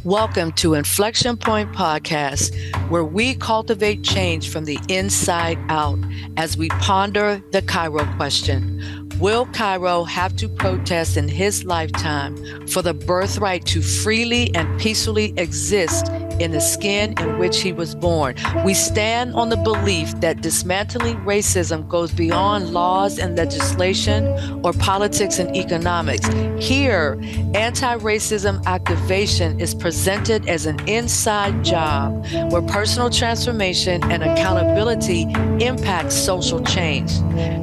Welcome to InflexionPoint Podcast, where we cultivate change from the inside out as we ponder the Cairo question. Will Cairo have to protest in his lifetime for the birthright to freely and peacefully exist in the skin in which he was born? We stand on the belief that dismantling racism goes beyond laws and legislation or politics and economics. Here, anti-racism activation is presented as an inside job where personal transformation and accountability impact social change.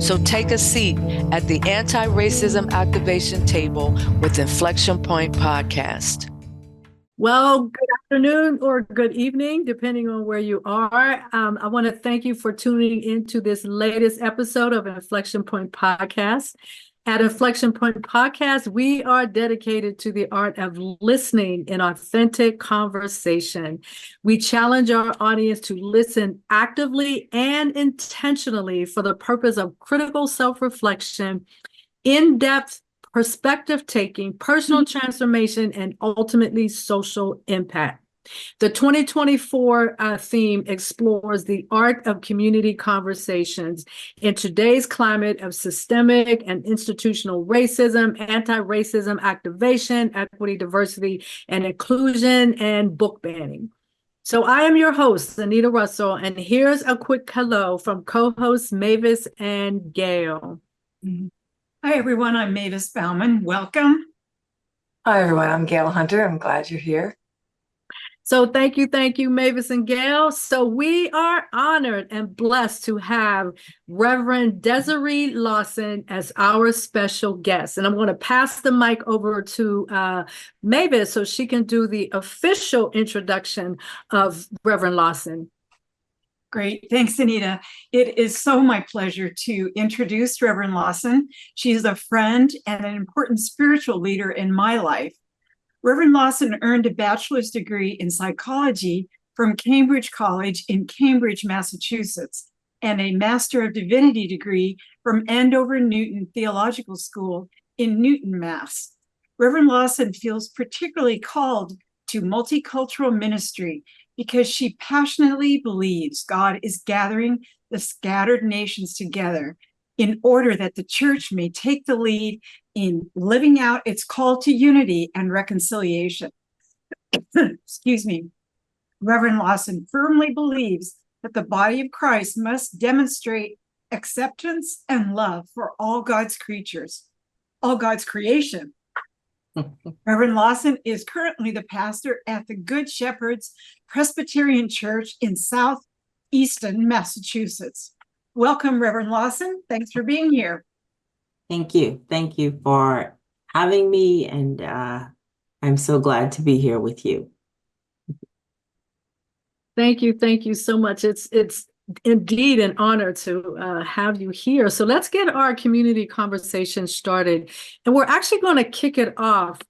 So take a seat at the anti-racism activation table with Inflection Point Podcast. Well, good afternoon or good evening, depending on where you are. I want to thank you for tuning into this latest episode of Inflection Point Podcast. At Inflection Point Podcast, we are dedicated to the art of listening in authentic conversation. We challenge our audience to listen actively and intentionally for the purpose of critical self-reflection, in-depth perspective taking, personal transformation, and ultimately social impact. The 2024 theme explores the art of community conversations in today's climate of systemic and institutional racism, anti-racism activation, equity, diversity, and inclusion, and book banning. So I am your host, Anita Russell, and here's a quick hello from co-hosts Mavis and Gail. Hi, everyone. I'm Mavis Bauman. Welcome. Hi, everyone. I'm Gail Hunter. I'm glad you're here. So thank you, Mavis and Gail. So we are honored and blessed to have Rev Desiree Lawson as our special guest. And I'm going to pass the mic over to Mavis so she can do the official introduction of Reverend Lawson. Great. Thanks, Anita. It is so my pleasure to introduce Reverend Lawson. She is a friend and an important spiritual leader in my life. Reverend Lawson earned a bachelor's degree in psychology from Cambridge College in Cambridge, Massachusetts, and a Master of Divinity degree from Andover Newton Theological School in Newton, Mass. Reverend Lawson feels particularly called to multicultural ministry because she passionately believes God is gathering the scattered nations together in order that the church may take the lead in living out its call to unity and reconciliation. Excuse me. Reverend Lawson firmly believes that the body of Christ must demonstrate acceptance and love for all God's creatures, all God's creation. Reverend Lawson is currently the pastor at the Good Shepherds Presbyterian Church in South Easton, Massachusetts. Welcome, Reverend Lawson. Thanks for being here. Thank you. Thank you for having me, and I'm so glad to be here with you. Thank you so much. It's indeed an honor to have you here. So let's get our community conversation started. And we're actually going to kick it off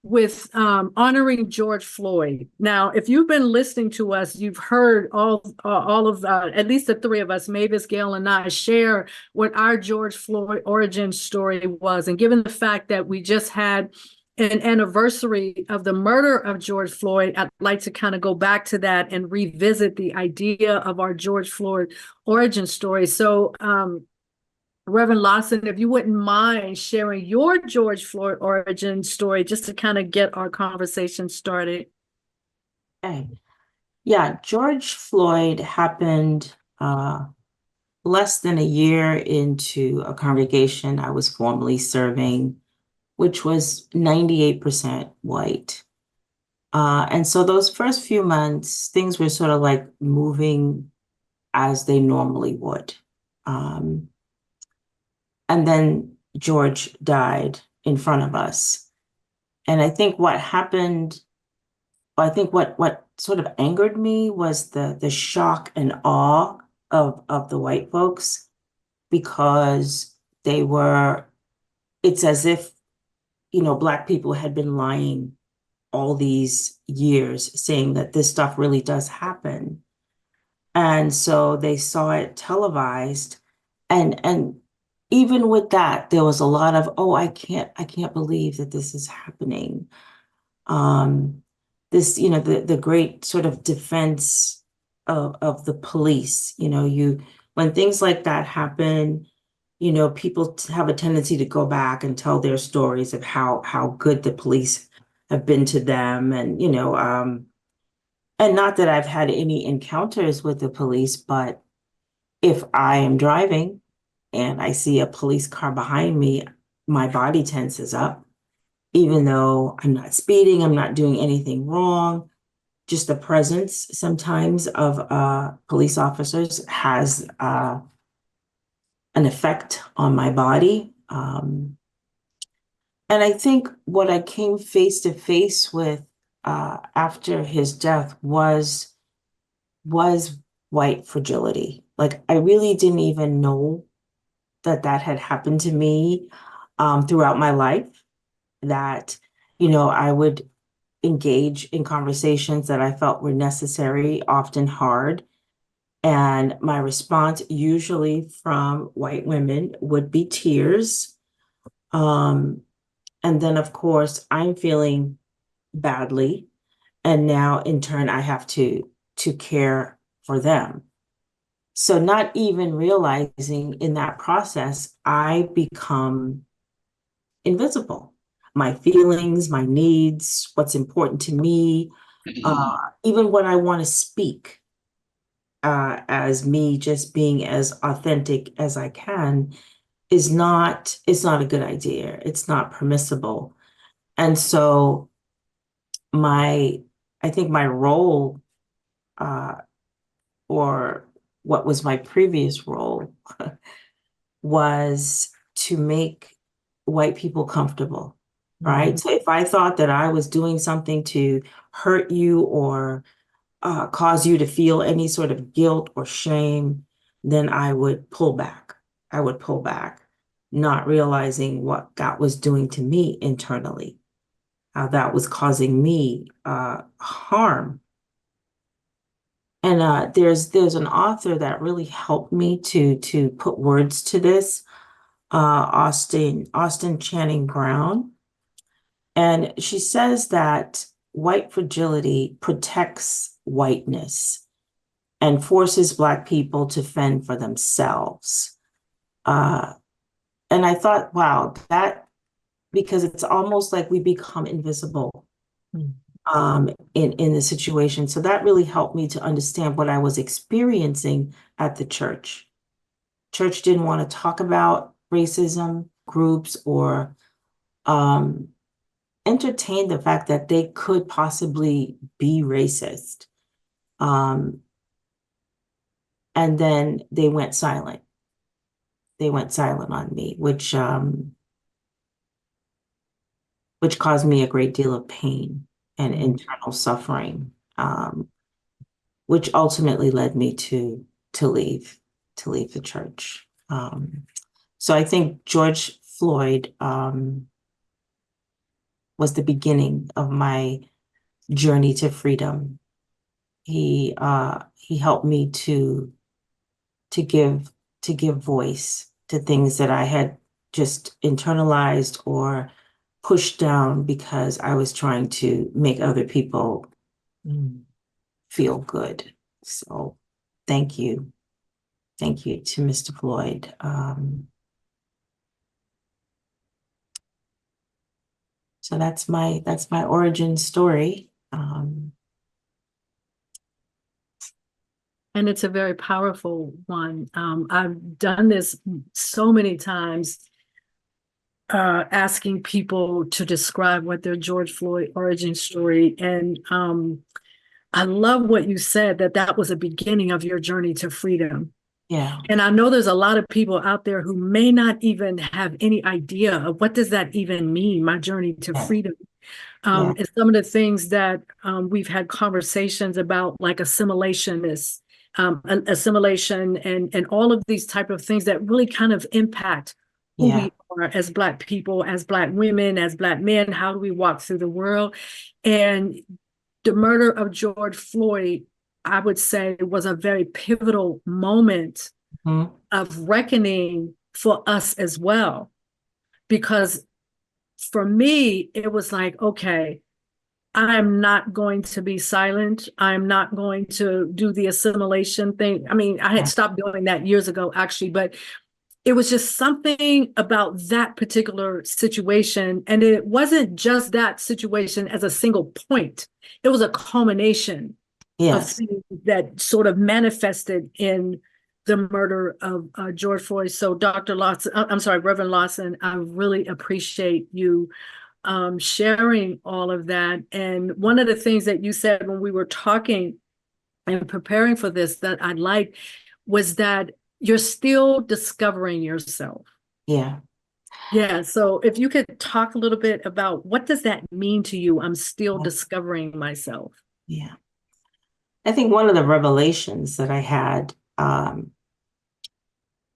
with honoring George Floyd. Now, if you've been listening to us, you've heard all of at least the three of us, Mavis, Gail, and I, share what our George Floyd origin story was. And given the fact that we just had an anniversary of the murder of George Floyd, I'd like to kind of go back to that and revisit the idea of our George Floyd origin story. So, Reverend Lawson, if you wouldn't mind sharing your George Floyd origin story, just to kind of get our conversation started. Okay. Yeah, George Floyd happened less than a year into a congregation I was formerly serving, which was 98% white. And so those first few months, things were sort of like moving as they normally would. And then George died in front of us. And I think what happened, what sort of angered me was the shock and awe of the white folks, because it's as if, Black people had been lying all these years, saying that this stuff really does happen. And so they saw it televised, and even with that, there was a lot of, I can't believe that this is happening. this, the great sort of defense of the police. When things like that happen, people have a tendency to go back and tell their stories of how good the police have been to them. And not that I've had any encounters with the police, but if I am driving and I see a police car behind me, my body tenses up, even though I'm not speeding, I'm not doing anything wrong. Just the presence sometimes of police officers has an effect on my body. And I think what I came face to face with after his death was white fragility. Like, I really didn't even know that had happened to me throughout my life, that, I would engage in conversations that I felt were necessary, often hard. And my response, usually from white women, would be tears. And then, of course, I'm feeling badly. And now, in turn, I have to care for them. So not even realizing in that process, I become invisible. My feelings, my needs, what's important to me, even when I want to speak, as me just being as authentic as I can, it's not a good idea. It's not permissible. And so I think my role, or what was my previous role, was to make white people comfortable, right? So if I thought that I was doing something to hurt you or cause you to feel any sort of guilt or shame, then I would pull back. Not realizing what that was doing to me internally, how that was causing me harm. And there's an author that really helped me to put words to this, Austin Channing Brown. And she says that white fragility protects whiteness and forces Black people to fend for themselves. And I thought, wow, because it's almost like we become invisible in the situation. So that really helped me to understand what I was experiencing at the church. Church didn't want to talk about racism groups or entertain the fact that they could possibly be racist. And then they went silent. They went silent on me, which caused me a great deal of pain and internal suffering, which ultimately led me to leave the church. So I think George Floyd was the beginning of my journey to freedom. He helped me to give voice to things that I had just internalized or pushed down because I was trying to make other people feel good. So thank you. Thank you to Mr. Floyd. So that's my origin story. And it's a very powerful one. I've done this so many times, asking people to describe what their George Floyd origin story. And I love what you said, that was a beginning of your journey to freedom. Yeah. And I know there's a lot of people out there who may not even have any idea of what does that even mean, my journey to freedom. And some of the things that we've had conversations about, like assimilation and all of these type of things that really kind of impact who we are as Black people, as Black women, as Black men. How do we walk through the world? And the murder of George Floyd, I would say, was a very pivotal moment of reckoning for us as well. Because for me, it was like, okay, I'm not going to be silent. I'm not going to do the assimilation thing. I mean, I had stopped doing that years ago, actually, but it was just something about that particular situation. And it wasn't just that situation as a single point. It was a culmination of Yes. things that sort of manifested in the murder of George Floyd. So Dr. Lawson, I'm sorry, Reverend Lawson, I really appreciate you sharing all of that. And one of the things that you said when we were talking and preparing for this that I liked was that you're still discovering yourself. Yeah. Yeah. So if you could talk a little bit about what does that mean to you? I'm still discovering myself. Yeah. I think one of the revelations that I had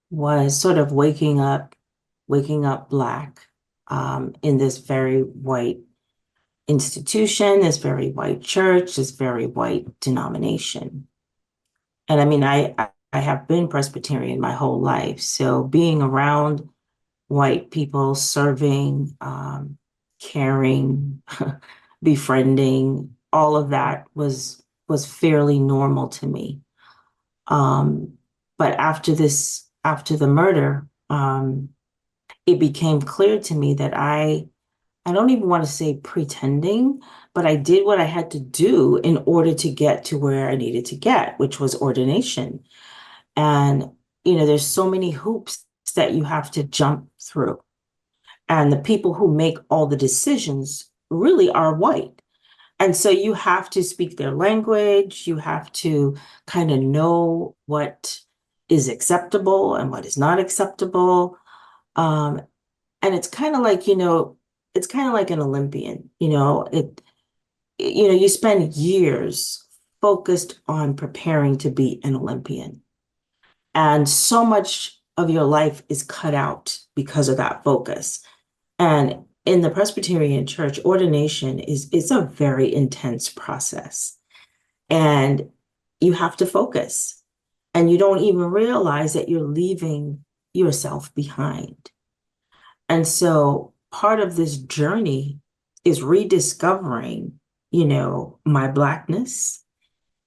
was sort of waking up Black in this very white institution, this very white church, this very white denomination. And I mean, I have been Presbyterian my whole life. So being around white people, serving, caring, befriending, all of that was fairly normal to me. But after the murder, it became clear to me that I don't even want to say pretending, but I did what I had to do in order to get to where I needed to get, which was ordination. And, there's so many hoops that you have to jump through. And the people who make all the decisions really are white. And so you have to speak their language. You have to kind of know what is acceptable and what is not acceptable. And it's kind of like, it's kind of like an Olympian, you spend years focused on preparing to be an Olympian. And so much of your life is cut out because of that focus. And in the Presbyterian Church, ordination is a very intense process. And you have to focus. And you don't even realize that you're leaving yourself behind. And so part of this journey is rediscovering, my Blackness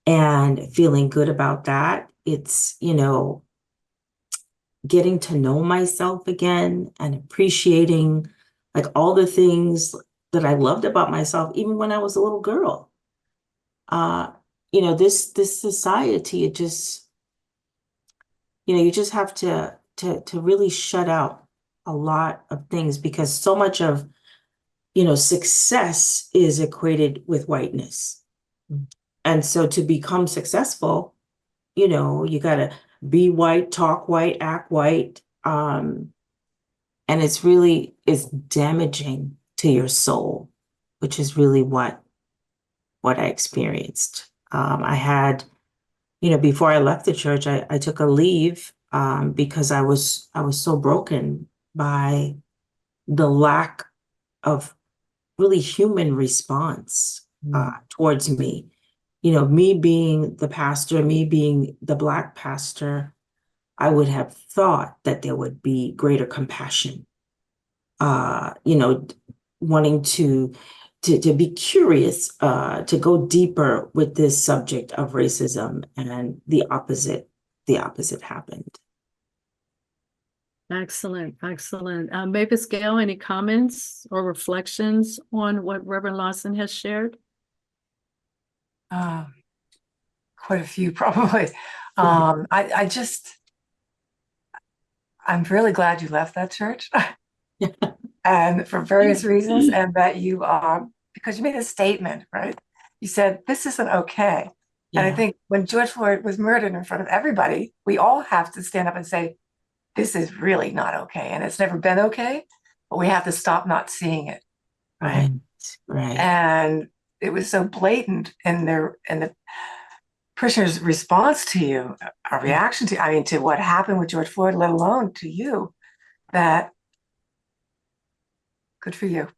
and feeling good about that. It's, getting to know myself again and appreciating like all the things that I loved about myself, even when I was a little girl. This society, it just, you just have to really shut out a lot of things because so much of, success is equated with whiteness. And so to become successful, you got to be white, talk white, act white. And it's damaging to your soul, which is really what I experienced. I had, before I left the church, I took a leave because I was so broken by the lack of really human response towards me. Me being the pastor, me being the Black pastor, I would have thought that there would be greater compassion, wanting to be curious, to go deeper with this subject of racism, and the opposite happened. Excellent, excellent. Mavis Gail, any comments or reflections on what Reverend Lawson has shared? Quite a few, probably. I'm really glad you left that church, and for various reasons, and that you because you made a statement, right? You said this isn't okay. Yeah. And I think when George Floyd was murdered in front of everybody, we all have to stand up and say, this is really not okay, and it's never been okay, but we have to stop not seeing it, right? Right. And it was so blatant in the parishioners' response to you, a reaction to what happened with George Floyd, let alone to you, that good for you.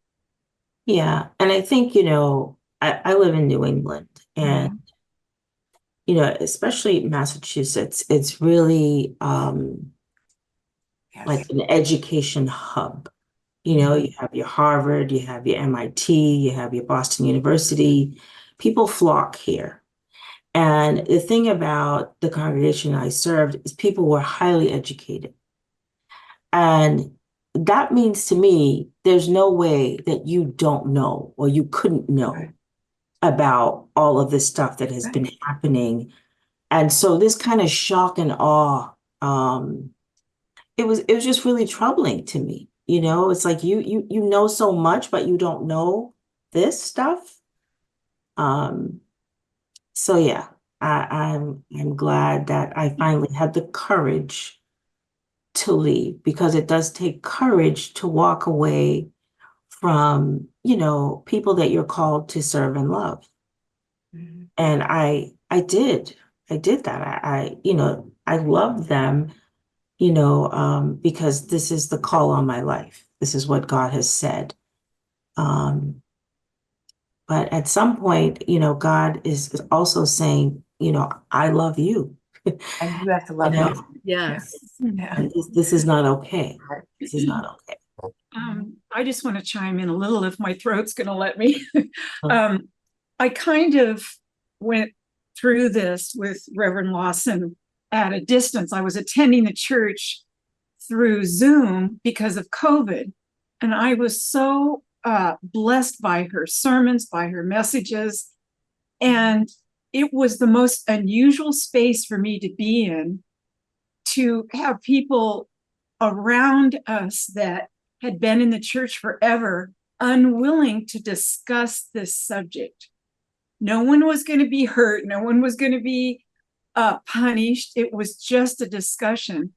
Yeah. And I think, I live in New England, and, especially Massachusetts, it's really Yes. like an education hub. You know, you have your Harvard, you have your MIT, you have your Boston University. People flock here. And the thing about the congregation I served is people were highly educated. And that means to me, there's no way that you don't know or you couldn't know Right. about all of this stuff that has been happening. And so this kind of shock and awe, it was just really troubling to me. You know, it's like you know so much, but you don't know this stuff. So yeah, I'm glad that I finally had the courage to leave, because it does take courage to walk away from, you know, people that you're called to serve and love. Mhm. And I did that. You know, I love them, you know, because this is the call on my life. This is what God has said. But at some point, you know, God is also saying, you know, I love you. And you have to You love know, you. Yes. Yeah. and this is not okay. Right. This is not okay. I just want to chime in a little if my throat's going to let me. I kind of went through this with Reverend Lawson at a distance. I was attending the church through Zoom because of COVID. And I was so blessed by her sermons, by her messages. And it was the most unusual space for me to be in, to have people around us that had been in the church forever, unwilling to discuss this subject. No one was going to be hurt. No one was going to be punished. It was just a discussion.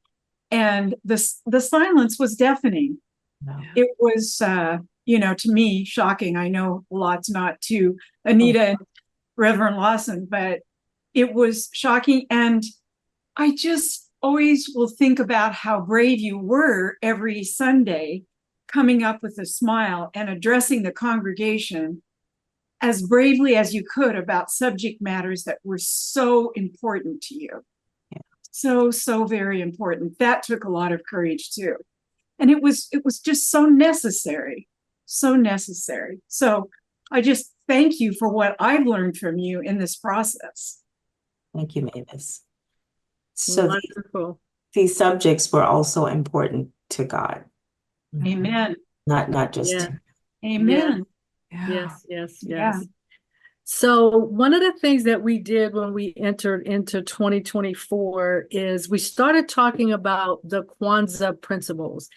And the silence was deafening. No. It was, you know, to me, shocking. I know lots not to Anita and Reverend Lawson, but it was shocking. And I just always will think about how brave you were every Sunday, coming up with a smile and addressing the congregation as bravely as you could about subject matters that were so important to you. Yeah. So very important. That took a lot of courage too. And it was just so necessary. So necessary. So I just thank you for what I've learned from you in this process. Thank you, Mavis. So Wonderful. these subjects were also important to God. Amen. Not just Yeah. Amen. Yeah. Yes. Yeah. So one of the things that we did when we entered into 2024 is we started talking about the Kwanzaa principles.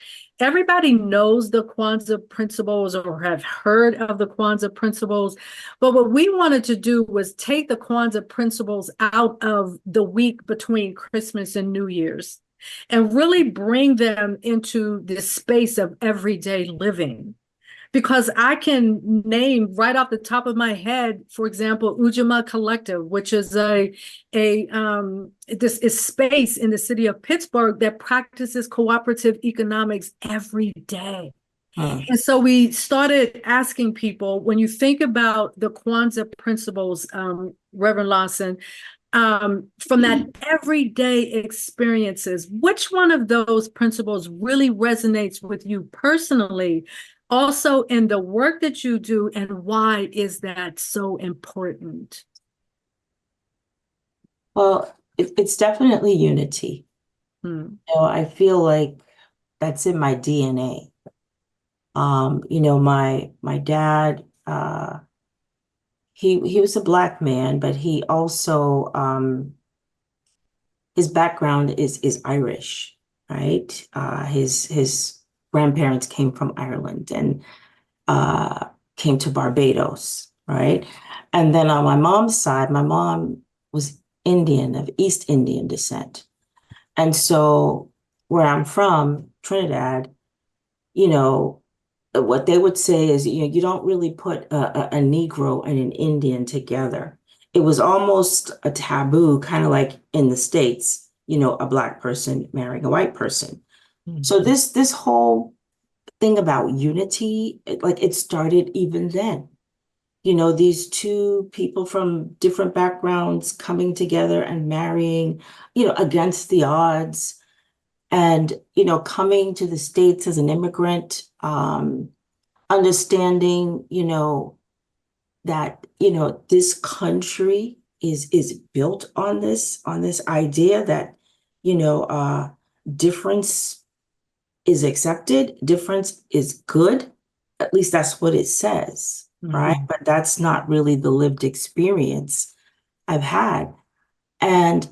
Everybody knows the Kwanzaa principles or have heard of the Kwanzaa principles, but what we wanted to do was take the Kwanzaa principles out of the week between Christmas and New Year's and really bring them into the space of everyday living. Because I can name right off the top of my head, for example, Ujamaa Collective, which is this is space in the city of Pittsburgh that practices cooperative economics every day. And so we started asking people, when you think about the Kwanzaa principles, Reverend Lawson, from that everyday experiences, which one of those principles really resonates with you personally? Also in the work that you do, and why is that so important? Well, it's definitely unity. You know, I feel like that's in my DNA. You know, my dad, he was a Black man, but he also his background is Irish, right? His grandparents came from Ireland and came to Barbados, right? And then on my mom's side, my mom was Indian, of East Indian descent. And so where I'm from, Trinidad, you know, what they would say is, you know, you don't really put a Negro and an Indian together. It was almost a taboo, kind of like in the States, you know, a Black person marrying a white person. So this whole thing about unity, it started even then. You know, these two people from different backgrounds coming together and marrying, you know, against the odds. And, coming to the States as an immigrant, understanding, that, this country is built on this idea that, difference is accepted, difference is good. At least that's what it says, right? But that's not really the lived experience I've had. And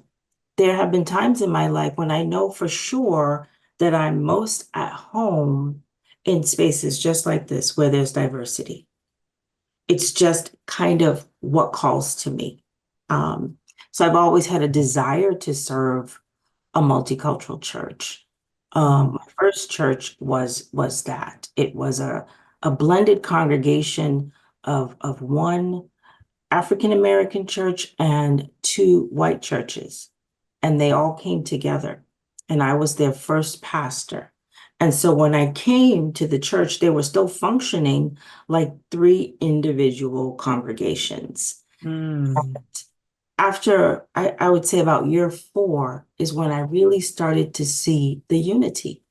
there have been times in my life when I know for sure that I'm most at home in spaces just like this, where there's diversity. It's just kind of what calls to me. So I've always had a desire to serve a multicultural church. My first church was that. It was a blended congregation of one African American church and two white churches. And they all came together. And I was their first pastor. And so when I came to the church, they were still functioning like three individual congregations. After, I would say about year 4 is when I really started to see the unity.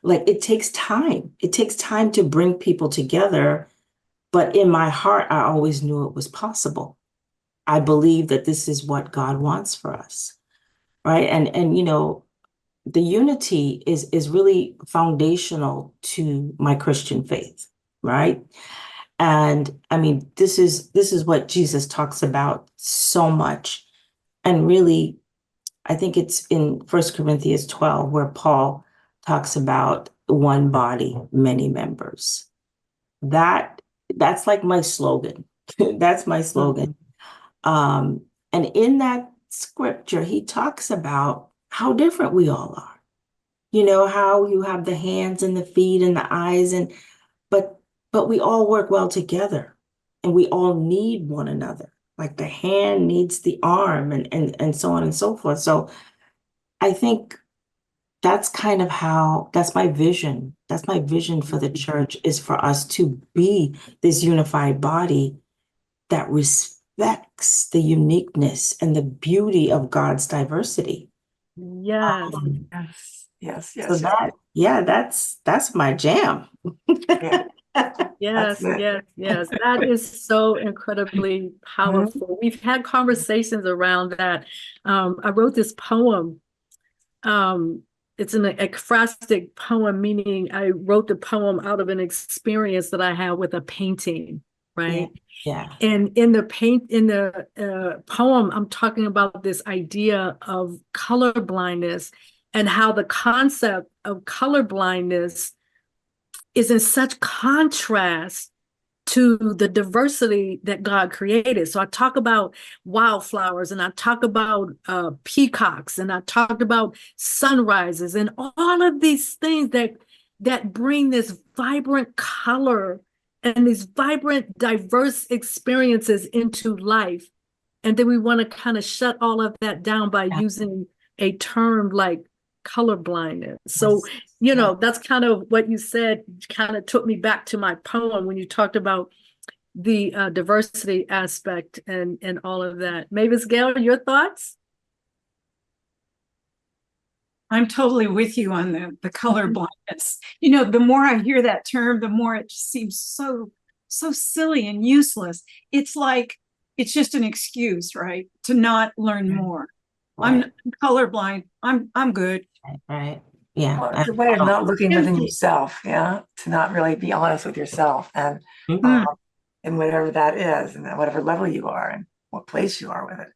Like, it takes time. It takes time to bring people together. But in my heart, I always knew it was possible. I believe that this is what God wants for us, right? And the unity is really foundational to my Christian faith, right? And I mean, this is what Jesus talks about so much. And really, I think it's in 1 Corinthians 12 where Paul talks about one body, many members. That's like my slogan. That's my slogan. And in that scripture, he talks about how different we all are. How you have the hands and the feet and the eyes, but we all work well together, and we all need one another. Like, the hand needs the arm, and so on and so forth. So I think that's kind of that's my vision. That's my vision for the church, is for us to be this unified body that respects the uniqueness and the beauty of God's diversity. Yes. Yes. So that's my jam. Yes. That is so incredibly powerful. We've had conversations around that. I wrote this poem. It's an ekphrastic poem, meaning I wrote the poem out of an experience that I had with a painting, right? Yeah. And in the poem, I'm talking about this idea of color blindness and how the concept of color blindness is in such contrast to the diversity that God created. So I talk about wildflowers, and I talk about peacocks, and I talked about sunrises, and all of these things that bring this vibrant color and these vibrant, diverse experiences into life. And then we want to kind of shut all of that down by using a term like color blindness. So, that's kind of what you said, kind of took me back to my poem when you talked about the diversity aspect and all of that. Mavis Gail, your thoughts? I'm totally with you on the color blindness. The more I hear that term, the more it just seems so silly and useless. It's like it's just an excuse, right, to not learn more. Right. I'm colorblind. I'm good. Right. Yeah. Well, it's a way of not looking within yourself, to not really be honest with yourself, and whatever that is, and at whatever level you are, and what place you are with it.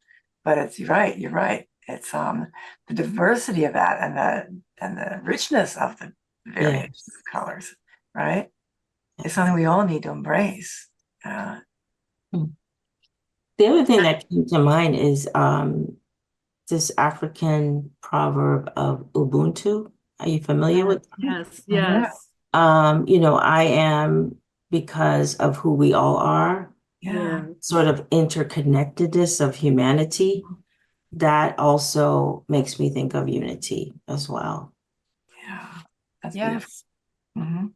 But you're right. It's the diversity of that, and the richness of the various colors, right? It's something we all need to embrace. The other thing that came to mind is this African proverb of Ubuntu. Are you familiar with that? Yes. I am because of who we all are. Yeah. Sort of interconnectedness of humanity. That also makes me think of unity as well. Yeah, that's Yes. beautiful.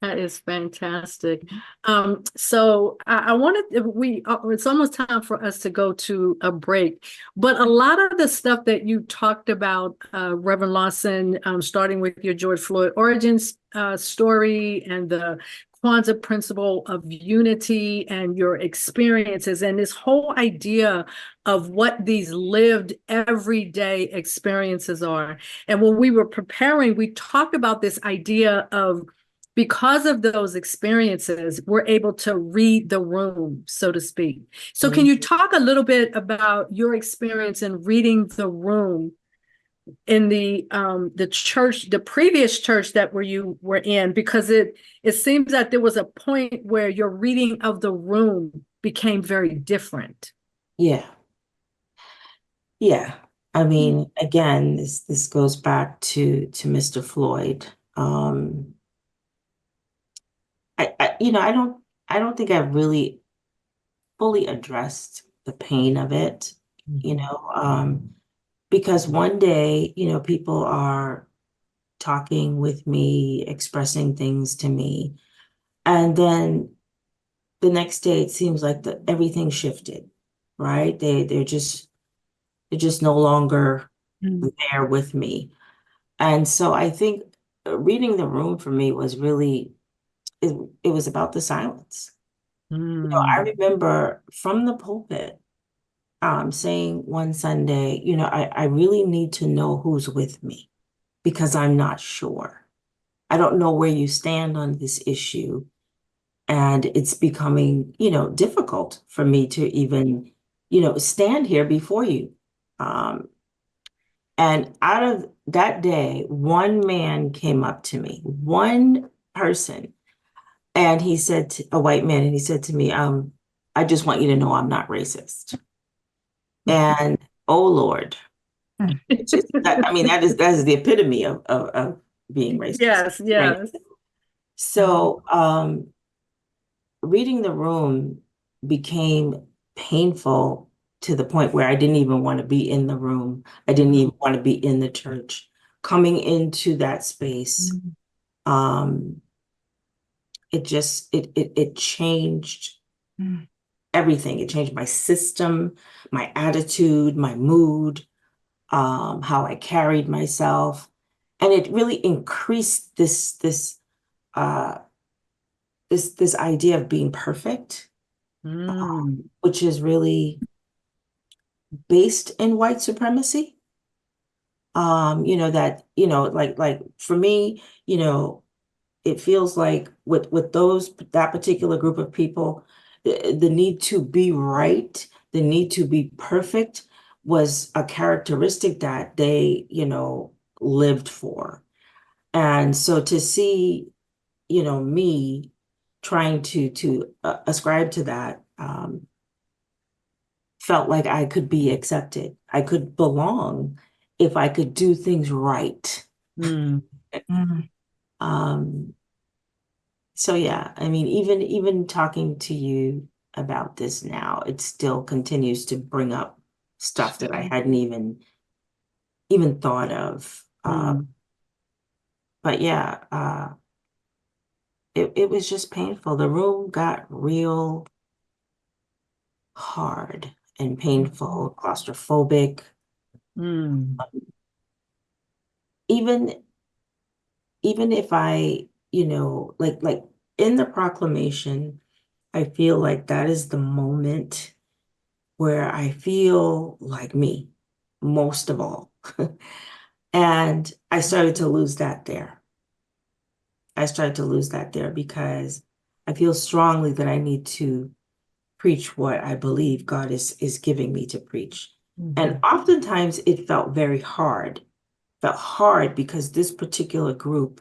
That is fantastic. So I wanted it's almost time for us to go to a break, but a lot of the stuff that you talked about, Reverend Lawson, starting with your George Floyd origins story and the Kwanzaa principle of unity and your experiences and this whole idea of what these lived everyday experiences are. And when we were preparing, we talked about this idea of because of those experiences, we're able to read the room, so to speak. So can you talk a little bit about your experience in reading the room in the church, the previous church that you were in? Because it seems that there was a point where your reading of the room became very different. Yeah. Yeah. I mean, again, this goes back to Mr. Floyd. I don't think I've really fully addressed the pain of it, because one day, people are talking with me, expressing things to me, and then the next day it seems like everything shifted, right? They're just no longer there with me. And so I think reading the room for me was really, it was about the silence. I remember from the pulpit saying one Sunday, I really need to know who's with me because I'm not sure. I don't know where you stand on this issue. And it's becoming, difficult for me to even, stand here before you. And out of that day, one man came up to me, one person, and he said, a white man, and he said to me, I just want you to know I'm not racist. And oh Lord, that is the epitome of being racist. Yes, yes. Right? So reading the room became painful to the point where I didn't even want to be in the room. I didn't even want to be in the church. Coming into that space, it changed everything. It changed my system, my attitude, my mood, how I carried myself. And it really increased this idea of being perfect, which is really based in white supremacy. Like for me, it feels like with that particular group of people, the need to be right, the need to be perfect was a characteristic that they, lived for. And so to see, me trying to ascribe to that, felt like I could be accepted. I could belong if I could do things right. So yeah, I mean, even talking to you about this now, it still continues to bring up stuff that I hadn't even thought of. But yeah, it was just painful. The room got real hard and painful, claustrophobic. Even if I, like in the proclamation, I feel like that is the moment where I feel like me most of all. And I started to lose that there. Because I feel strongly that I need to preach what I believe God is giving me to preach. And oftentimes it felt very hard. Because this particular group,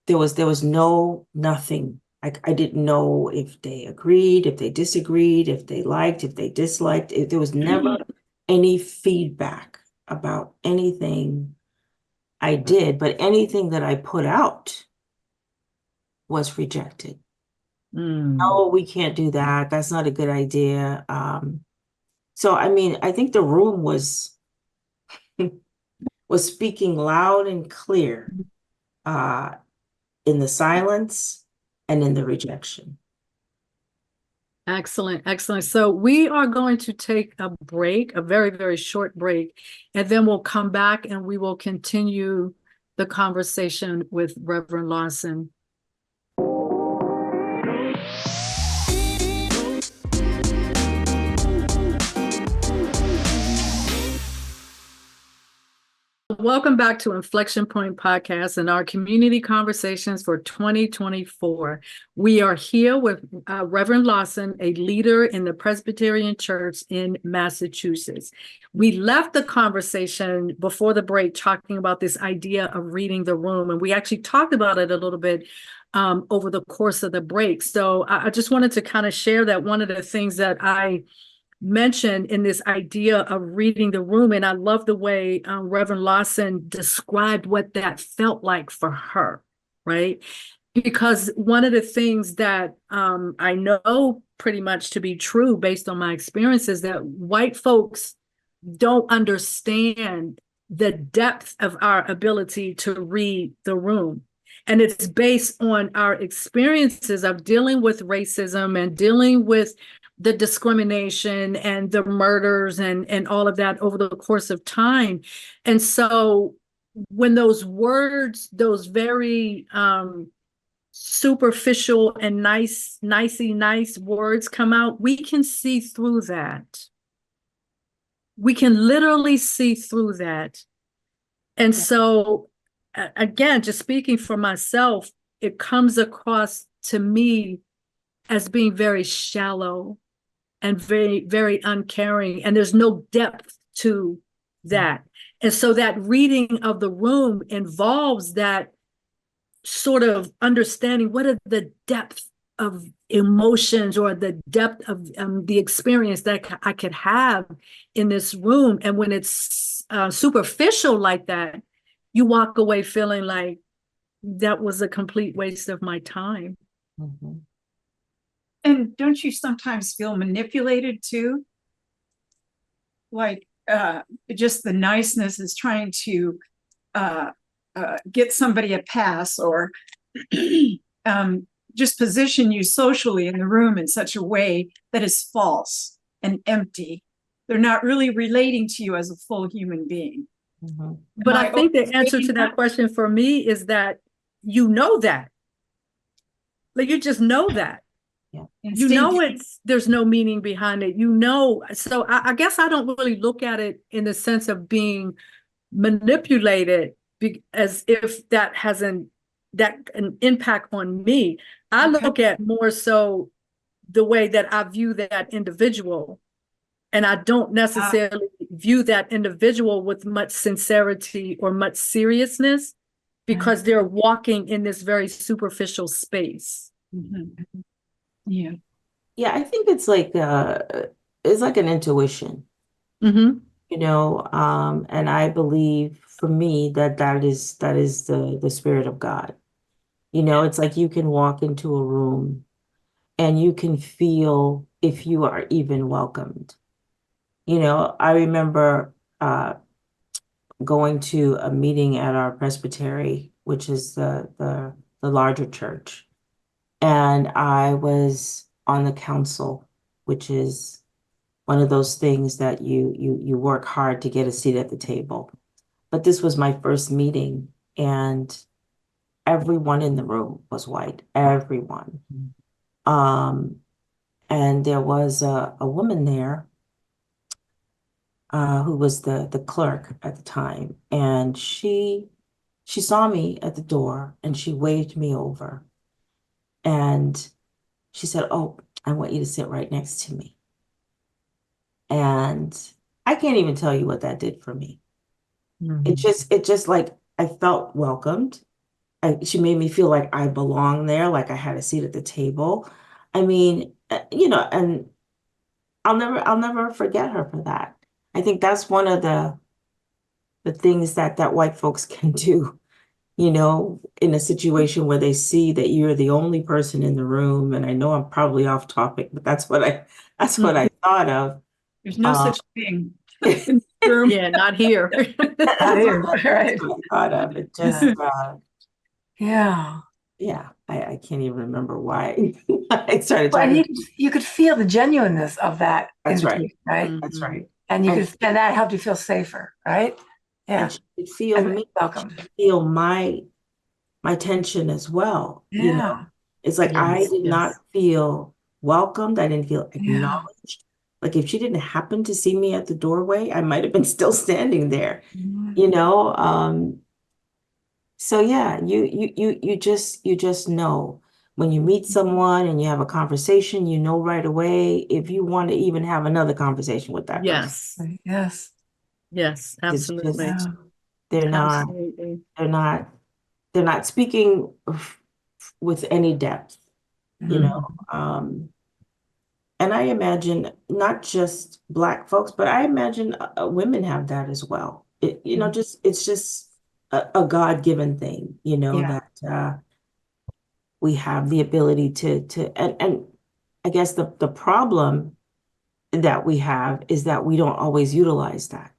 there was nothing. I didn't know if they agreed, if they disagreed, if they liked, if they disliked. There was never any feedback about anything I did, but anything that I put out was rejected. No, we can't do that. That's not a good idea. So I mean, I think the room was speaking loud and clear in the silence and in the rejection. Excellent, excellent. So we are going to take a break, a very, very short break, and then we'll come back and we will continue the conversation with Reverend Lawson. Welcome back to Inflection Point Podcast and our community conversations for 2024. We are here with Reverend Lawson, a leader in the Presbyterian Church in Massachusetts. We left the conversation before the break talking about this idea of reading the room, and we actually talked about it a little bit over the course of the break. So I just wanted to kind of share that one of the things that I mentioned in this idea of reading the room, and I love the way Reverend Lawson described what that felt like for her, right? Because one of the things that I know pretty much to be true based on my experience is that white folks don't understand the depth of our ability to read the room. And it's based on our experiences of dealing with racism and dealing with the discrimination and the murders and all of that over the course of time. And so when those words, those very superficial and nice words come out, we can see through that. We can literally see through that. And so, again, just speaking for myself, it comes across to me as being very shallow and very, very uncaring. And there's no depth to that. And so that reading of the room involves that sort of understanding what are the depth of emotions or the depth of the experience that I could have in this room. And when it's superficial like that, you walk away feeling like that was a complete waste of my time. Mm-hmm. And don't you sometimes feel manipulated too? Like just the niceness is trying to get somebody a pass or just position you socially in the room in such a way that is false and empty. They're not really relating to you as a full human being. Mm-hmm. But I think the answer to that question for me is that you know that. Like you just know that. Yeah. You know there's no meaning behind it. You know, so I guess I don't really look at it in the sense of being manipulated as if that has an impact on me. I look at more so the way that I view that individual. And I don't necessarily view that individual with much sincerity or much seriousness because they're walking in this very superficial space. Mm-hmm. Yeah. Yeah, I think it's like an intuition, Mm-hmm. you know, and I believe for me that is the Spirit of God. You know, it's like you can walk into a room and you can feel if you are even welcomed. You know, I remember going to a meeting at our presbytery, which is the larger church. And I was on the council, which is one of those things that you work hard to get a seat at the table. But this was my first meeting, and everyone in the room was white, everyone. And there was a woman there who was the clerk at the time, and she saw me at the door and she waved me over. And she said, "Oh, I want you to sit right next to me." And I can't even tell you what that did for me. Mm-hmm. It just like I felt welcomed. She made me feel like I belonged there, like I had a seat at the table. I mean, you know, and I'll never forget her for that. I think that's one of the things that white folks can do. You know, in a situation where they see that you're the only person in the room, and I know I'm probably off topic, but that's what I thought of. There's no such thing in the room. Yeah, not here. Not here, right? That's what I thought of. It just Yeah. yeah, I can't even remember why I started Well, and talking. you could feel the genuineness of that That's right. invitation, right? That's right. And you And, could, and that helped you feel safer, right? Yeah. and she could feel And me, welcome. feel my tension as well. You know, Yeah. it's like I Yes, did yes. not feel welcomed. I didn't feel Yeah. acknowledged. Like if she didn't happen to see me at the doorway, I might have been still standing there, you know. So yeah, you just know when you meet someone and you have a conversation, you know right away if you want to even have another conversation with that person. Yes, Yes. yes, It's just absolutely. Yeah. they're not Absolutely. they're not they're not speaking with any depth, you know. And I imagine not just Black folks, but I imagine women have that as well. You know, it's just a God-given thing, you know, Yeah. that we have the ability to and I guess the problem that we have is that we don't always utilize that.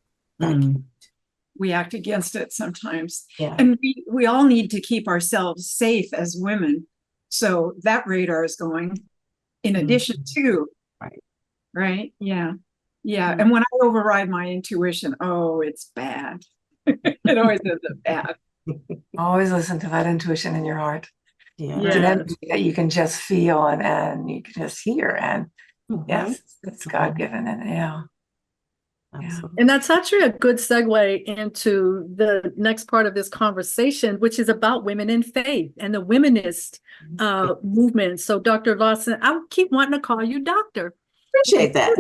We act against it sometimes. Yeah. And we all need to keep ourselves safe as women. So that radar is going in addition to, right? Yeah. Yeah. And when I override my intuition, oh, it's bad. It always ends up bad. Always listen to that intuition in your heart. Yeah. It's an Yeah. energy that you can just feel and you can just hear. And yes, it's God-given. And yeah. Absolutely. And that's actually a good segue into the next part of this conversation, which is about women in faith and the womanist movement. So, Dr. Lawson, I keep wanting to call you doctor. Appreciate that.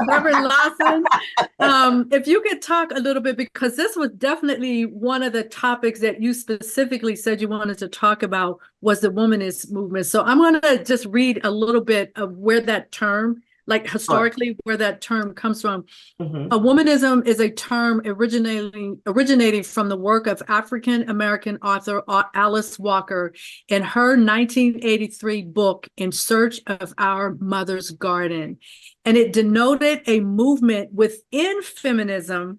Reverend Lawson, if you could talk a little bit, because this was definitely one of the topics that you specifically said you wanted to talk about was the womanist movement. So I'm going to just read a little bit of where that term, like historically, where that term comes from. A womanism is a term originating from the work of African-American author Alice Walker in her 1983 book, In Search of Our Mother's Garden. And it denoted a movement within feminism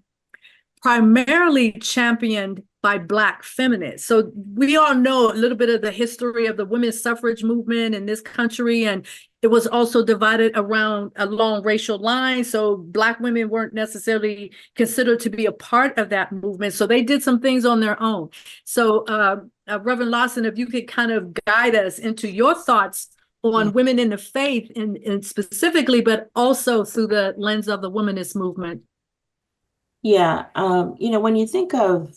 primarily championed by Black feminists. So we all know a little bit of the history of the women's suffrage movement in this country, and it was also divided along racial lines. So Black women weren't necessarily considered to be a part of that movement. So they did some things on their own. So Reverend Lawson, if you could kind of guide us into your thoughts on women in the faith and specifically, but also through the lens of the womanist movement. Yeah, you know, when you think of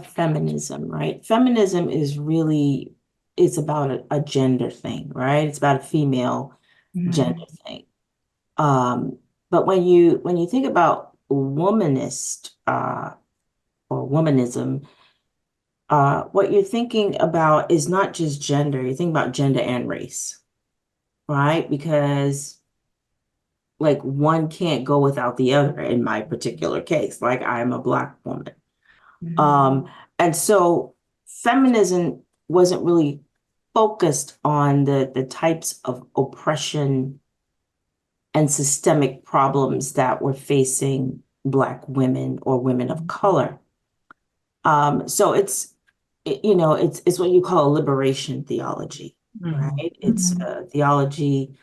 feminism, right? Feminism is really, it's about a gender thing, right? It's about a female gender thing. But when you think about womanist or womanism, what you're thinking about is not just gender, you think about gender and race, right? Because like one can't go without the other in my particular case. Like I'm a Black woman. And so feminism wasn't really focused on the types of oppression and systemic problems that were facing Black women or women of color. So it's what you call a liberation theology, right? It's a theology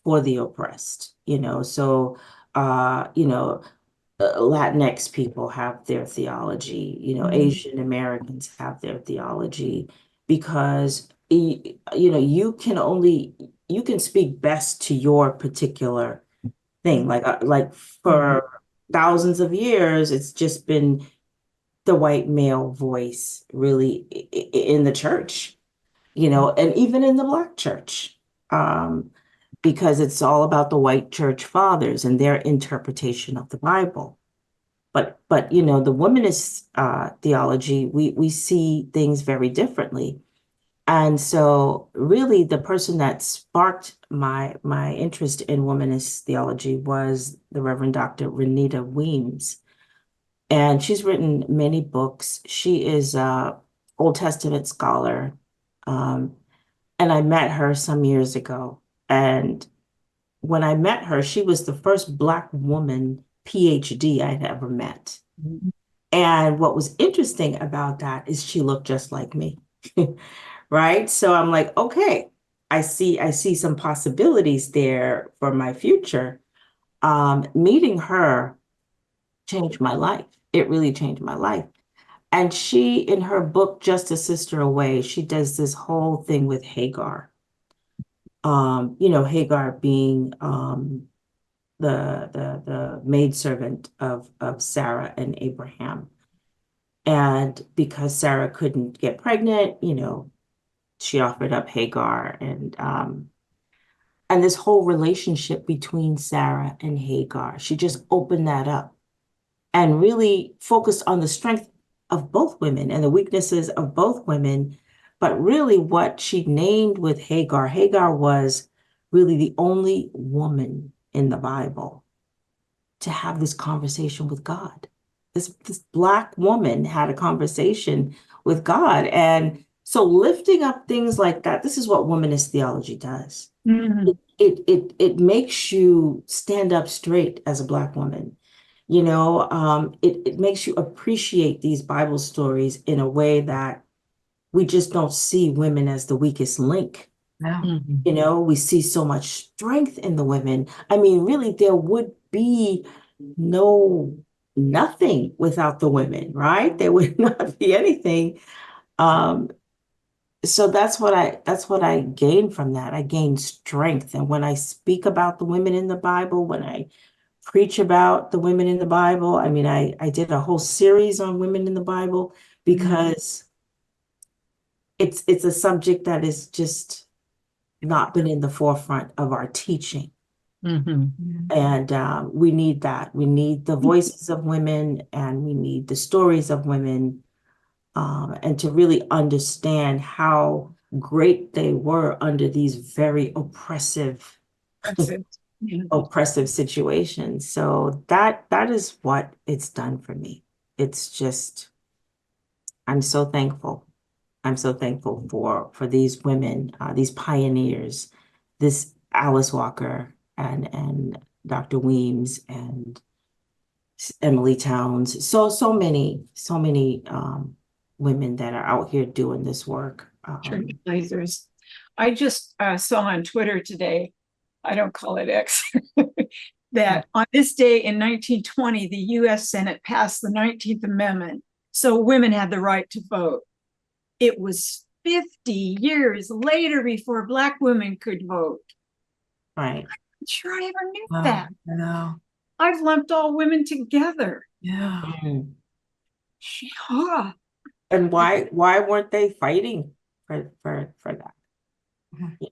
for the oppressed, you know. So, Latinx people have their theology, you know, Asian Americans have their theology, because, you know, you can speak best to your particular thing. Like for thousands of years, it's just been the white male voice really in the church, you know, and even in the Black church. Because it's all about the white church fathers and their interpretation of the Bible. But you know, the womanist theology, we see things very differently. And so really the person that sparked my interest in womanist theology was the Reverend Dr. Renita Weems. And she's written many books. She is a Old Testament scholar. And I met her some years ago. And when I met her, she was the first Black woman PhD I'd ever met. And what was interesting about that is she looked just like me, right? So I'm like, okay, I see some possibilities there for my future. Meeting her changed my life. It really changed my life. And she, in her book, Just a Sister Away, she does this whole thing with Hagar. Hagar being the maidservant of Sarah and Abraham. And because Sarah couldn't get pregnant, she offered up Hagar, and this whole relationship between Sarah and Hagar, she just opened that up and really focused on the strength of both women and the weaknesses of both women. But really what she named with Hagar was really the only woman in the Bible to have this conversation with God. This Black woman had a conversation with God. And so lifting up things like that, this is what womanist theology does. Mhm. It makes you stand up straight as a Black woman. It makes you appreciate these Bible stories in a way that we just don't see women as the weakest link. No. We see so much strength in the women. I mean, really, there would be nothing without the women, right? There would not be anything. So that's what I gained from that. I gained strength. And when I speak about the women in the Bible, when I preach about the women in the Bible, I mean, I did a whole series on women in the Bible because it's a subject that is just not been in the forefront of our teaching. And we need that. We need the voices of women, and we need the stories of women, and to really understand how great they were under these very oppressive situations. So that is what it's done for me. It's just, I'm so thankful. I'm so thankful for these women, these pioneers, this Alice Walker and Dr. Weems and Emily Towns. So many women that are out here doing this work. Trailblazers. I just saw on Twitter today, I don't call it X, that on this day in 1920, the US Senate passed the 19th Amendment, so women had the right to vote. It was 50 years later before Black women could vote. Right. I'm sure I ever knew Wow, that. I know. I've lumped all women together. Yeah. Yeah. And why weren't they fighting for that?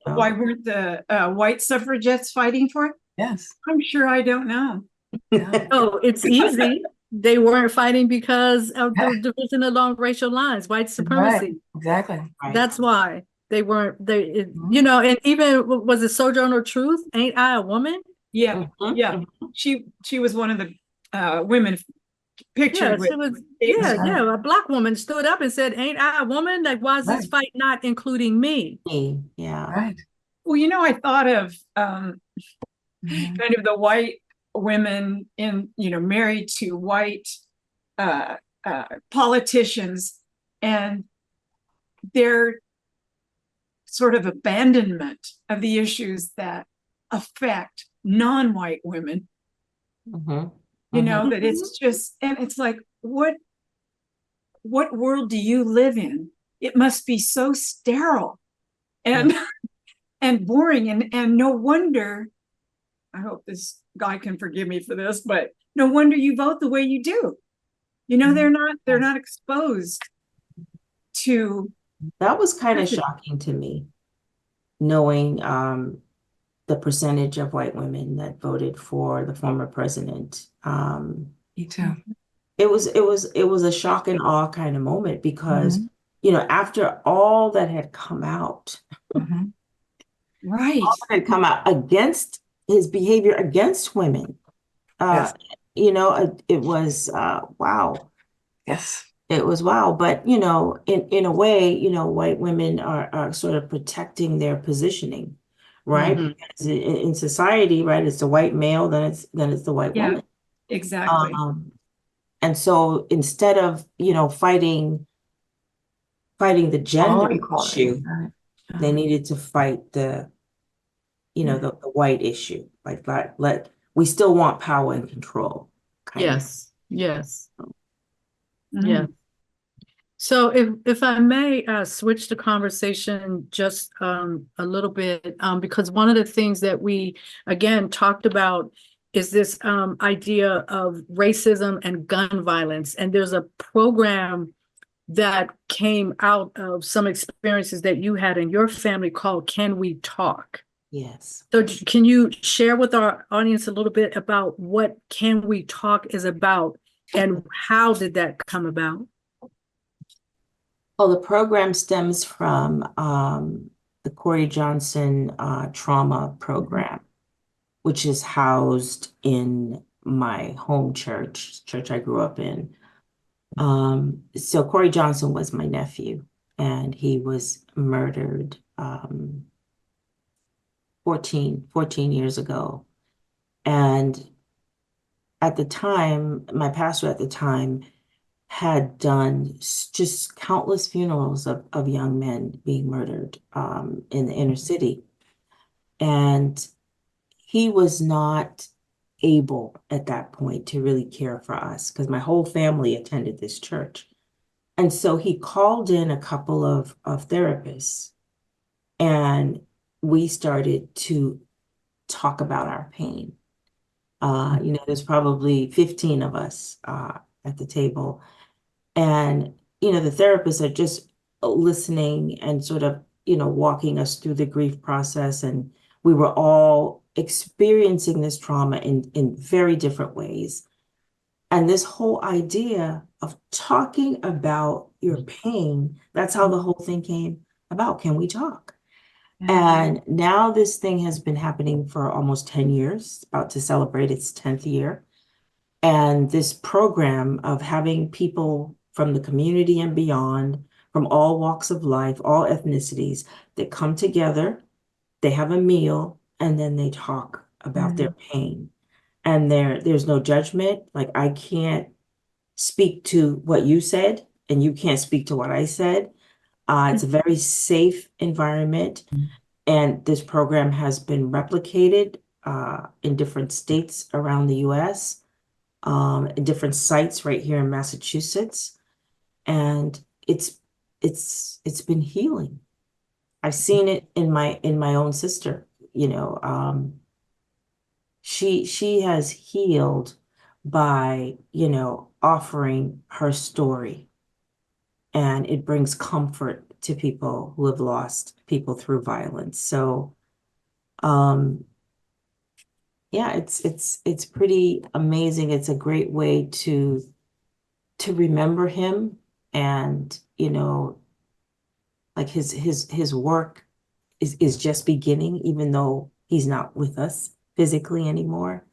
Why weren't the white suffragettes fighting for it? Yes. I'm sure I don't know. Yeah. Oh, it's easy. They weren't fighting because of the division along racial lines, white supremacy. Right. Exactly. Right. That's why they weren't. And even was it Sojourner Truth? Ain't I a woman? Yeah, yeah. She was one of the women pictured with. A Black woman stood up and said, "Ain't I a woman? Like, why is this fight not including me?" Yeah. Right. Well, I thought of kind of the white women married to white politicians, and their sort of abandonment of the issues that affect non-white women. That it's just, and it's like, what world do you live in? It must be so sterile and and boring, and no wonder, I hope this guy can forgive me for this, but no wonder you vote the way you do. They're not exposed to. That was kind of shocking to me, knowing the percentage of white women that voted for the former president. Me too. It was a shock and awe kind of moment because, after all that had come out, Right, all that had come out against his behavior against women, it was wow. Yes. It was wow. But, in a way, white women are sort of protecting their positioning, right? Because in society, right, it's the white male, then it's the white woman. Exactly. And so instead of, fighting fighting the gender equality. issue. Right. They needed to fight the white issue. Like we still want power and control. Yes. Yes. Mm. Yeah. So if I may switch the conversation just a little bit, because one of the things that we again talked about is this idea of racism and gun violence. And there's a program that came out of some experiences that you had in your family called Can We Talk? Yes. So can you share with our audience a little bit about what Can We Talk is about and how did that come about? Well, the program stems from the Corey Johnson trauma program, which is housed in my home church I grew up in. So Corey Johnson was my nephew, and he was murdered 14 years ago. And at the time, my pastor at the time had done just countless funerals of young men being murdered in the inner city. And he was not able at that point to really care for us because my whole family attended this church. And so he called in a couple of therapists, and we started to talk about our pain. There's probably 15 of us at the table. And, the therapists are just listening and sort of, walking us through the grief process. And we were all experiencing this trauma in very different ways. And this whole idea of talking about your pain, that's how the whole thing came about. Can we talk? And now this thing has been happening for almost 10 years, about to celebrate its 10th year. And this program of having people from the community and beyond, from all walks of life, all ethnicities, that come together, they have a meal, and then they talk about their pain. And there's no judgment. Like, I can't speak to what you said, and you can't speak to what I said. It's a very safe environment. And this program has been replicated in different states around the US, in different sites right here in Massachusetts. And it's been healing. I've seen it in my own sister, she has healed by, offering her story. And it brings comfort to people who have lost people through violence. So, it's pretty amazing. It's a great way to remember him, and like his work is just beginning, even though he's not with us physically anymore.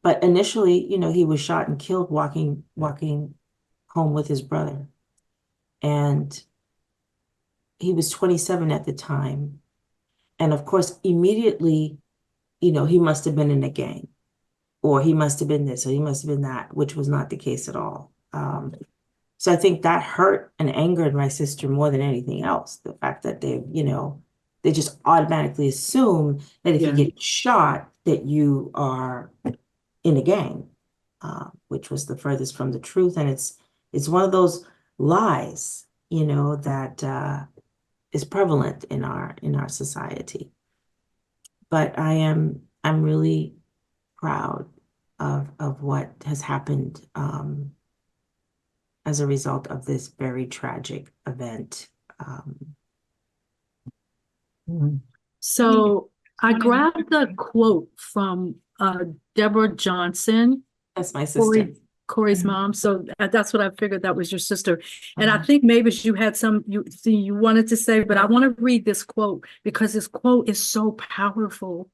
But initially, he was shot and killed walking home with his brother. And he was 27 at the time. And of course, immediately, he must have been in a gang, or he must have been this, or he must have been that, which was not the case at all. So I think that hurt and angered my sister more than anything else. The fact that they just automatically assume that if you get shot, that you are in a gang, which was the furthest from the truth. And it's one of those lies, that is prevalent in our society. But I'm really proud of what has happened as a result of this very tragic event. So I grabbed the quote from Deborah Johnson. That's my sister. Corey's mom. So that's what I figured, that was your sister. And I think maybe you had you wanted to say, but I want to read this quote because this quote is so powerful.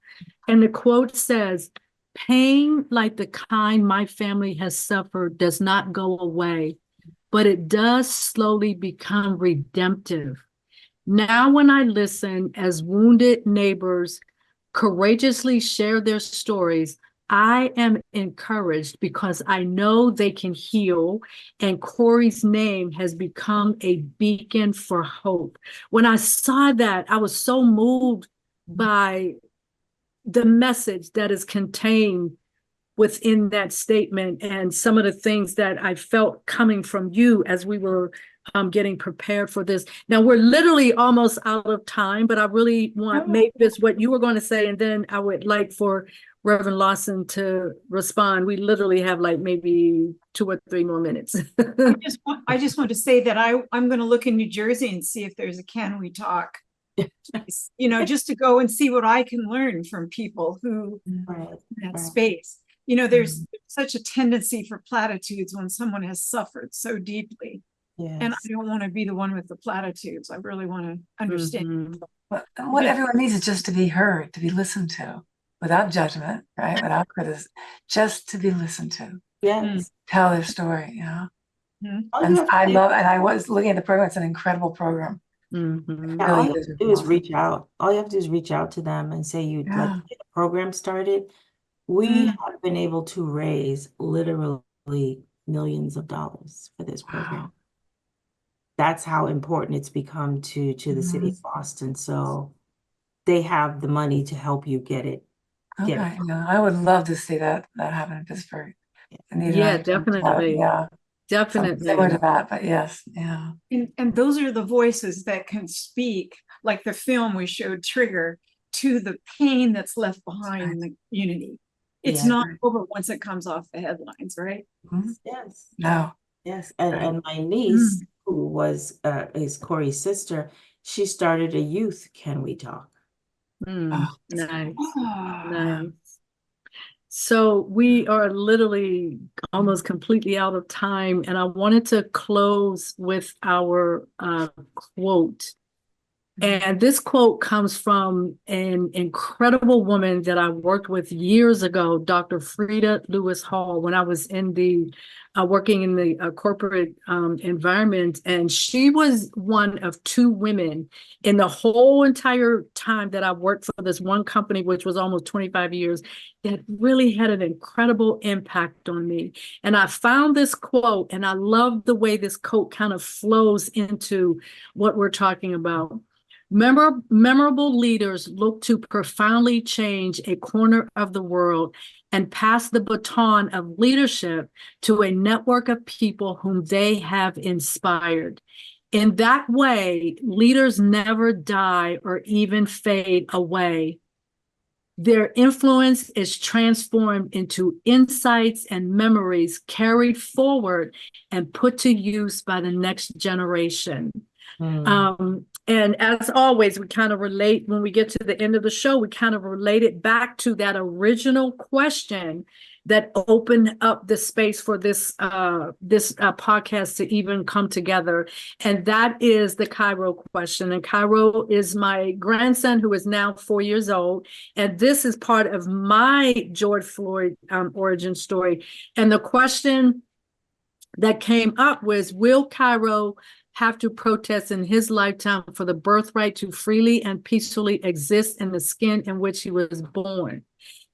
And the quote says, "Pain like the kind my family has suffered does not go away, but it does slowly become redemptive. Now, when I listen as wounded neighbors courageously share their stories, I am encouraged because I know they can heal, and Corey's name has become a beacon for hope. When I saw that, I was so moved by the message that is contained within that statement and some of the things that I felt coming from you as we were getting prepared for this. Now we're literally almost out of time, but I really want maybe this what you were going to say, and then I would like for Reverend Lawson to respond. We literally have like maybe 2 or 3 more minutes. I just want to say that I'm going to look in New Jersey and see if there's a Can We Talk, just to go and see what I can learn from people who in that space. There's such a tendency for platitudes when someone has suffered so deeply. Yes. And I don't want to be the one with the platitudes. I really want to understand. What everyone needs is just to be heard, to be listened to, without judgment, right? Without criticism, just to be listened to. Yes. Tell their story, And I was looking at the program. It's an incredible program. Mm-hmm. All you have to do is reach out. All you have to do is reach out to them and say you'd like to get a program started. We have been able to raise literally millions of dollars for this program. Wow. That's how important it's become to the city of Boston. So they have the money to help you get it. I would love to see that happen in Pittsburgh. Definitely. Definitely. Similar to that, but yes. And those are the voices that can speak, like the film we showed, Trigger, to the pain that's left behind in the community. It's not over once it comes off the headlines, right? Mm-hmm. Yes. No. Yes. And my niece, who is Corey's sister, she started a youth Can We Talk. Nice. Nice. So we are literally almost completely out of time, and I wanted to close with our quote. And this quote comes from an incredible woman that I worked with years ago, Dr. Frida Lewis Hall, when I was in the working in the corporate environment. And she was one of 2 women in the whole entire time that I worked for this one company, which was almost 25 years, that really had an incredible impact on me. And I found this quote, and I love the way this quote kind of flows into what we're talking about. Memorable leaders look to profoundly change a corner of the world and pass the baton of leadership to a network of people whom they have inspired. In that way, leaders never die or even fade away. Their influence is transformed into insights and memories carried forward and put to use by the next generation. And as always, we kind of relate, when we get to the end of the show, we kind of relate it back to that original question that opened up the space for this podcast to even come together. And that is the Cairo question. And Cairo is my grandson, who is now 4 years old. And this is part of my George Floyd origin story. And the question that came up was, will Cairo have to protest in his lifetime for the birthright to freely and peacefully exist in the skin in which he was born?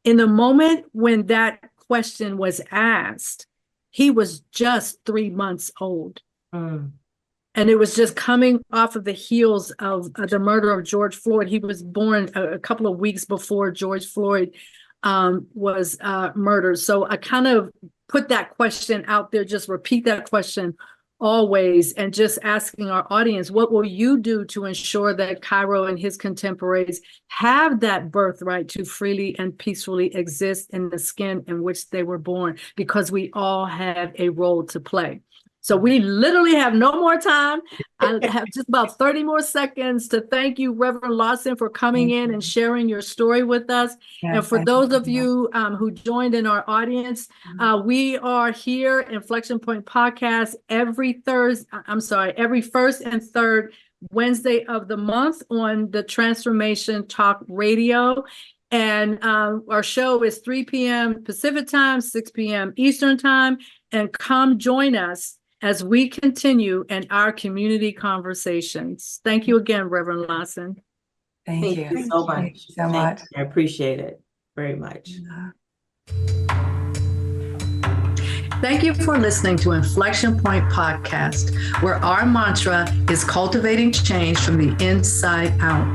In the moment when that question was asked, he was just 3 months old. And it was just coming off of the heels of the murder of George Floyd. He was born a couple of weeks before George Floyd was murdered. So I kind of put that question out there, just repeat that question always, and just asking our audience, what will you do to ensure that Cairo and his contemporaries have that birthright to freely and peacefully exist in the skin in which they were born? Because we all have a role to play. So we literally have no more time. I have just about 30 more seconds to thank you, Reverend Lawson, for coming in and sharing your story with us. And for those of you who joined in our audience, we are here, Inflection Point Podcast, every first and third Wednesday of the month on the Transformation Talk Radio. And our show is 3 p.m. Pacific time, 6 p.m. Eastern time. And come join us as we continue in our community conversations. Thank you again, Reverend Lawson. Thank you so much. so much. I appreciate it very much. Thank you for listening to Inflection Point Podcast, where our mantra is cultivating change from the inside out.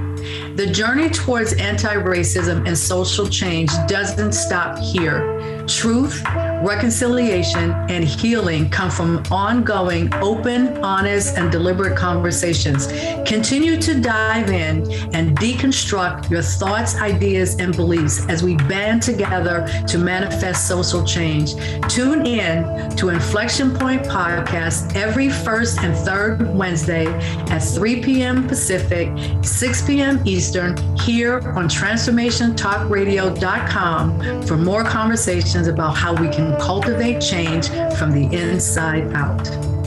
The journey towards anti-racism and social change doesn't stop here. Truth, reconciliation, and healing come from ongoing, open, honest, and deliberate conversations. Continue to dive in and deconstruct your thoughts, ideas, and beliefs as we band together to manifest social change. Tune in to Inflection Point Podcast every first and third Wednesday at 3 p.m. Pacific, 6 p.m. Eastern, here on TransformationTalkRadio.com for more conversations about how we can cultivate change from the inside out.